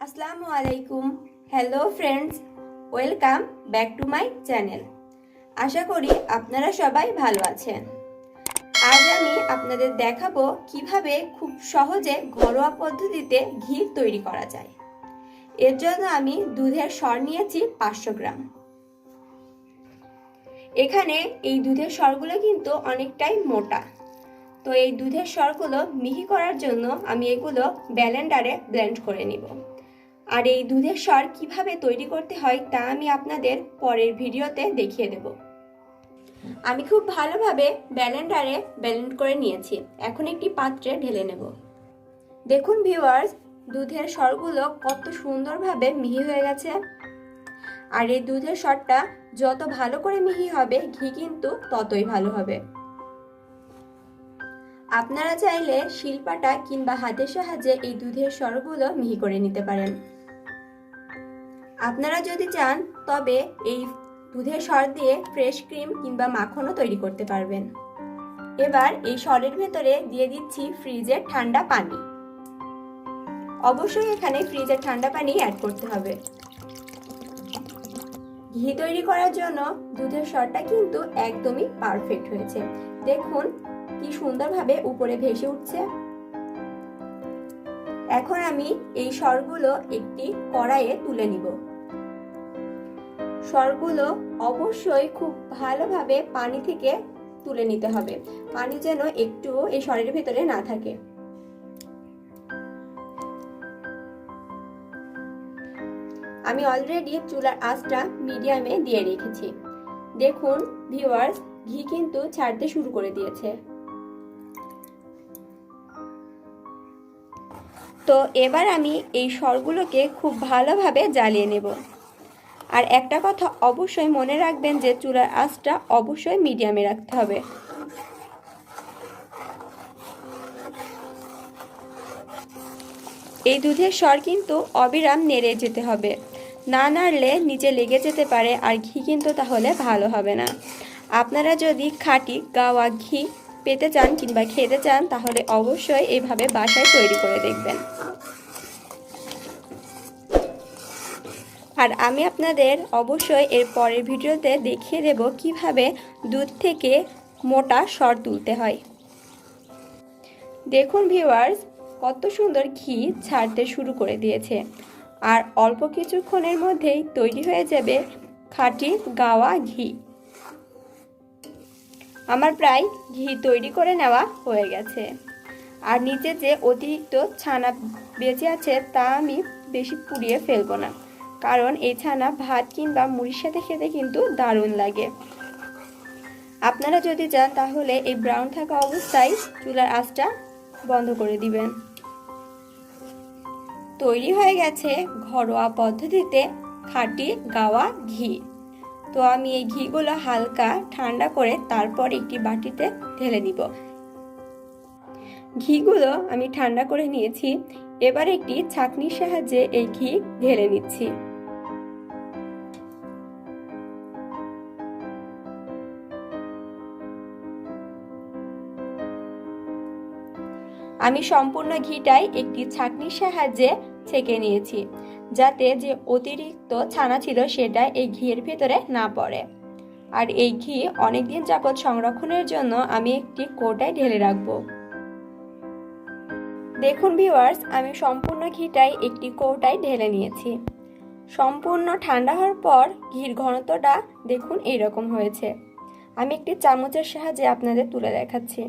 আসসালামু আলাইকুম। Hello friends, welcome back to my channel. আশা করি আপনারা সবাই ভালো আছেন। আজ আমি আপনাদের দেখাবো কিভাবে খুব সহজে ঘরোয়া পদ্ধতিতে ঘি তৈরি করা যায়। এর জন্য আমি দুধের সর নিয়েছি 500 গ্রাম। এখানে এই দুধের সরগুলো কিন্তু অনেকটাই মোটা, তো এই দুধের সরগুলো মিহি করার জন্য আমি এগুলো ব্লেন্ডারে ব্লেন্ড করে নিব। আর এই দুধের সর কিভাবে তৈরি করতে হয় তা আমি আপনাদের পরের ভিডিওতে দেখিয়ে দেব। আমি খুব ভালোভাবে ব্লেন্ডারে ব্লেন্ড করে নিয়েছি। এখন একটি পাত্রে ঢেলে নেব। দেখুন ভিউয়ার্স, দুধের সরগুলো কত সুন্দরভাবে মিহি হয়ে গেছে। আর এই দুধের সরটা যত ভালো করে মিহি হবে, ঘি কিন্তু ততই ভালো হবে। আপনারা চাইলে শিলপাটা কিংবা হাতের সাহায্যে এই দুধের সরগুলো মিহি করে নিতে পারেন। আপনারা যদি চান তবে এই দুধের সর দিয়ে ফ্রেশ ক্রিম কিংবা মাখনও তৈরি করতে পারবেন। এবার এই সরের ভেতরে দিয়ে দিচ্ছি ফ্রিজের ঠান্ডা পানি। অবশ্যই এখানে ফ্রিজের ঠান্ডা পানি অ্যাড করতে হবে। ঘি তৈরি করার জন্য দুধের সরটা কিন্তু একদমই পারফেক্ট হয়েছে। দেখুন কি সুন্দরভাবে উপরে ভেসে উঠছে। এখন আমি এই সরগুলো একটি কড়াইয়ে তুলে নিব। সরগুলো অবশ্যই খুব ভালোভাবে পানি থেকে তুলে নিতে হবে। পানি যেন একটু এই সরের ভেতরে না থাকে। আমি অলরেডি চুলার আঁচটা মিডিয়ামে দিয়ে রেখেছি। দেখুন ভিউয়ার্স, ঘি কিন্তু ছাড়তে শুরু করে দিয়েছে। তো এবার আমি এই সরগুলোকে খুব ভালোভাবে জ্বালিয়ে নেব। আর একটা কথা অবশ্যই মনে রাখবেন যে চুলার আঁচটা অবশ্যই মিডিয়ামে রাখতে হবে। এই দুধের সর কিন্তু অবিরাম নেড়ে যেতে হবে, না নাড়লে নিচে লেগে যেতে পারে, আর ঘি কিন্তু তাহলে ভালো হবে না। আপনারা যদি খাঁটি গাওয়া ঘি পেতে চান কিংবা খেতে চান তাহলে অবশ্যই এইভাবে বাসায় তৈরি করে দেখবেন। আর আমি আপনাদের অবশ্যই এর পরের ভিডিওতে দেখিয়ে দেব কিভাবে দুধ থেকে মোটা সর তুলতে হয়। দেখুন ভিউয়ার্স, কত সুন্দর ঘি ছাড়তে শুরু করে দিয়েছে। আর অল্প কিছুক্ষণের মধ্যেই তৈরি হয়ে যাবে খাঁটি গাওয়া ঘি। আমার প্রায় ঘি তৈরি করে নেওয়া হয়ে গেছে। আর নিচে যে অতিরিক্ত ছানা বেঁচে আছে তা আমি বেশি পুড়িয়ে ফেলবো না, কারণ এই ছানা ভাত কিংবা মুড়ির সাথে খেতে কিন্তু দারুণ লাগে। আপনারা যদি চান তাহলে এই ব্রাউন থাকা অবস্থায় চুলার আঁচটা বন্ধ করে দিবেন। তৈরি হয়ে গেছে ঘরোয়া পদ্ধতিতে খাঁটি গাওয়া ঘি। তো আমি এই ঘিগুলো হালকা ঠান্ডা করে তারপর একটি বাটিতে ঢেলে নিব। ঘিগুলো আমি ঠান্ডা করে নিয়েছি। এবার একটি ছাঁকনির সাহায্যে এই ঘি ঢেলে নিচ্ছি। আমি সম্পূর্ণ ঘিটাই একটি ছাঁকনির সাহায্যে ছেঁকে নিয়েছি, যাতে যে অতিরিক্ত ছানা ছিল সেটা এই ঘিয়ের ভিতরে না পড়ে। আর এই ঘি অনেকদিন যাবত সংরক্ষণের জন্য আমি একটি কৌটায় ঢেলে রাখবো। দেখুন ভিউয়ার্স, আমি সম্পূর্ণ ঘিটাই একটি কৌটায় ঢেলে নিয়েছি। সম্পূর্ণ ঠান্ডা হওয়ার পর ঘির ঘনত্বটা দেখুন এইরকম হয়েছে। আমি একটি চামচের সাহায্যে আপনাদের তুলে দেখাচ্ছি।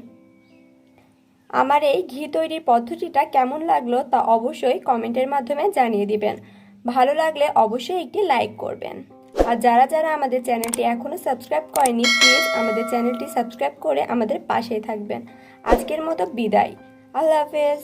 আমার এই ঘি তৈরির পদ্ধতিটা কেমন লাগলো তা অবশ্যই কমেন্টের মাধ্যমে জানিয়ে দিবেন। ভালো লাগলে অবশ্যই একটি লাইক করবেন। আর যারা যারা আমাদের চ্যানেলটি এখনও সাবস্ক্রাইব করেনি, প্লিজ আমাদের চ্যানেলটি সাবস্ক্রাইব করে আমাদের পাশেই থাকবেন। আজকের মতো বিদায়। আল্লাহ হাফেজ।